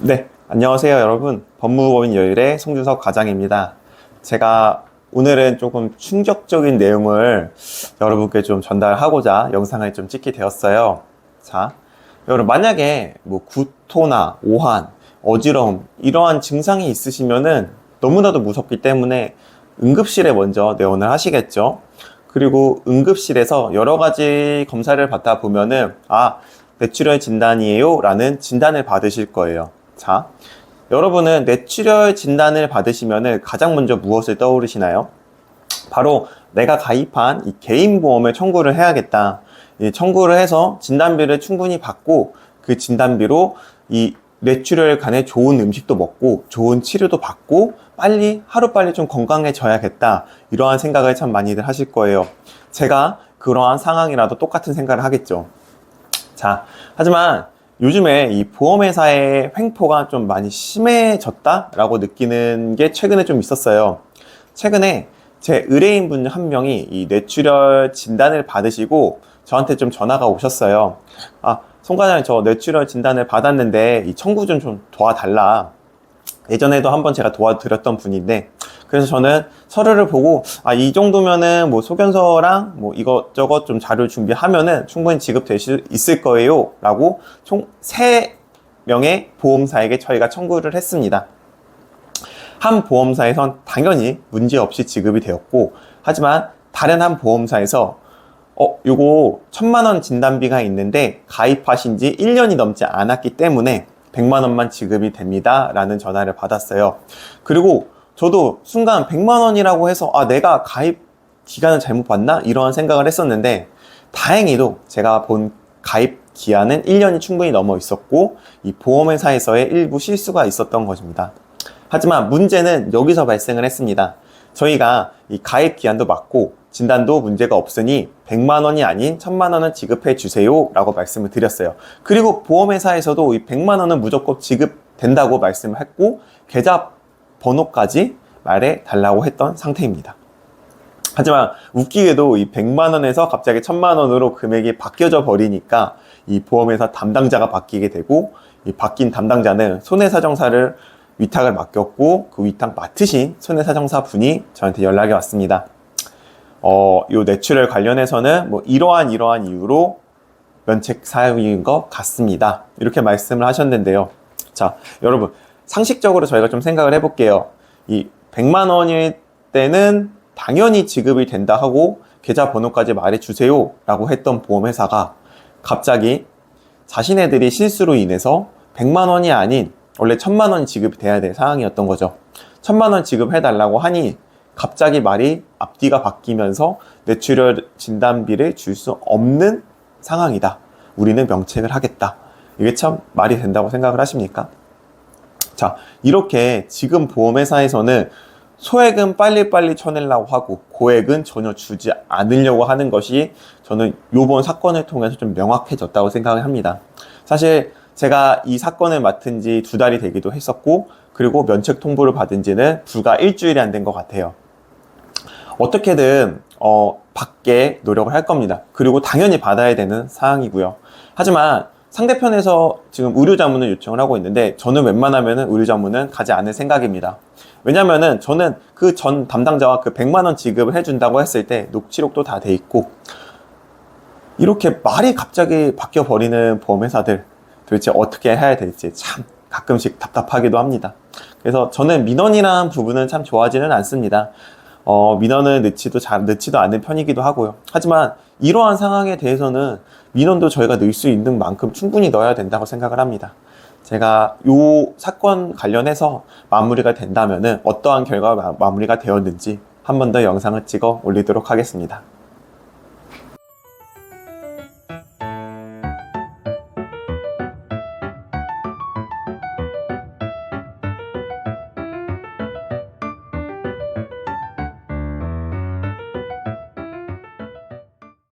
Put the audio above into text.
네, 안녕하세요 여러분. 법무법인 여율의 송준석 과장입니다. 제가 오늘은 조금 충격적인 내용을 여러분께 좀 전달하고자 영상을 좀 찍게 되었어요. 자, 여러분 만약에 뭐 구토나 오한, 어지러움 이러한 증상이 있으시면은 너무나도 무섭기 때문에 응급실에 먼저 내원을 하시겠죠. 그리고 응급실에서 여러 가지 검사를 받다 보면은 뇌출혈 진단이에요 라는 진단을 받으실 거예요. 자, 여러분은 뇌출혈 진단을 받으시면 가장 먼저 무엇을 떠오르시나요? 바로 내가 가입한 이 개인보험을 청구를 해야겠다. 이 청구를 해서 진단비를 충분히 받고 그 진단비로 이 뇌출혈 간에 좋은 음식도 먹고 좋은 치료도 받고 하루빨리 좀 건강해져야겠다. 이러한 생각을 참 많이들 하실 거예요. 제가 그러한 상황이라도 똑같은 생각을 하겠죠. 자, 하지만 요즘에 이 보험회사의 횡포가 좀 많이 심해졌다라고 느끼는 게 최근에 좀 있었어요. 최근에 제 의뢰인분 한 명이 이 뇌출혈 진단을 받으시고 저한테 좀 전화가 오셨어요. 송 과장님, 저 뇌출혈 진단을 받았는데 이 청구 좀 도와달라. 예전에도 한번 제가 도와드렸던 분인데, 그래서 저는 서류를 보고 이 정도면은 뭐 소견서랑 뭐 이것저것 좀 자료 준비하면은 충분히 지급될 수 있을 거예요 라고 총 3명의 보험사에게 저희가 청구를 했습니다. 한 보험사에선 당연히 문제없이 지급이 되었고, 하지만 다른 한 보험사에서 요거 1,000만 원 진단비가 있는데 가입하신 지 1년이 넘지 않았기 때문에 100만 원만 지급이 됩니다 라는 전화를 받았어요. 그리고 저도 순간 100만 원이라고 해서 내가 가입 기간을 잘못 봤나? 이런 생각을 했었는데, 다행히도 제가 본 가입 기한은 1년이 충분히 넘어 있었고 이 보험회사에서의 일부 실수가 있었던 것입니다. 하지만 문제는 여기서 발생을 했습니다. 저희가 이 가입 기한도 맞고 진단도 문제가 없으니 100만 원이 아닌 1,000만 원은 지급해 주세요 라고 말씀을 드렸어요. 그리고 보험회사에서도 이 100만 원은 무조건 지급된다고 말씀을 했고 계좌 번호까지 말해 달라고 했던 상태입니다. 하지만 웃기게도 이 100만 원에서 갑자기 1,000만 원으로 금액이 바뀌어져 버리니까 이 보험회사 담당자가 바뀌게 되고, 이 바뀐 담당자는 손해사정사를 위탁을 맡겼고 그 위탁 맡으신 손해사정사 분이 저한테 연락이 왔습니다. 요 뇌출혈 관련해서는 뭐 이러한 이유로 면책 사유인 것 같습니다. 이렇게 말씀을 하셨는데요. 자, 여러분 상식적으로 저희가 좀 생각을 해볼게요. 이 100만 원일 때는 당연히 지급이 된다 하고 계좌 번호까지 말해주세요 라고 했던 보험회사가 갑자기 자신네들이 실수로 인해서 100만 원이 아닌 원래 1,000만 원이 지급이 돼야 될 상황이었던 거죠. 1,000만 원 지급해달라고 하니 갑자기 말이 앞뒤가 바뀌면서 뇌출혈 진단비를 줄 수 없는 상황이다. 우리는 명책을 하겠다. 이게 참 말이 된다고 생각을 하십니까? 자, 이렇게 지금 보험회사에서는 소액은 빨리빨리 쳐내려고 하고 고액은 전혀 주지 않으려고 하는 것이 저는 이번 사건을 통해서 좀 명확해졌다고 생각을 합니다. 사실 제가 이 사건을 맡은 지 2달이 되기도 했었고, 그리고 면책 통보를 받은 지는 불과 일주일이 안 된 것 같아요. 어떻게든 받게 노력을 할 겁니다. 그리고 당연히 받아야 되는 사항이고요. 하지만 상대편에서 지금 의료자문을 요청을 하고 있는데 저는 웬만하면 의료자문은 가지 않을 생각입니다. 왜냐면은 저는 그 전 담당자와 그 100만 원 지급을 해준다고 했을 때 녹취록도 다 돼 있고, 이렇게 말이 갑자기 바뀌어 버리는 보험회사들 도대체 어떻게 해야 될지 참 가끔씩 답답하기도 합니다. 그래서 저는 민원이라는 부분은 참 좋아하지는 않습니다. 민원을 넣지도 않는 편이기도 하고요. 하지만 이러한 상황에 대해서는 민원도 저희가 넣을 수 있는 만큼 충분히 넣어야 된다고 생각을 합니다. 제가 이 사건 관련해서 마무리가 된다면은 어떠한 결과가 마무리가 되었는지 한 번 더 영상을 찍어 올리도록 하겠습니다.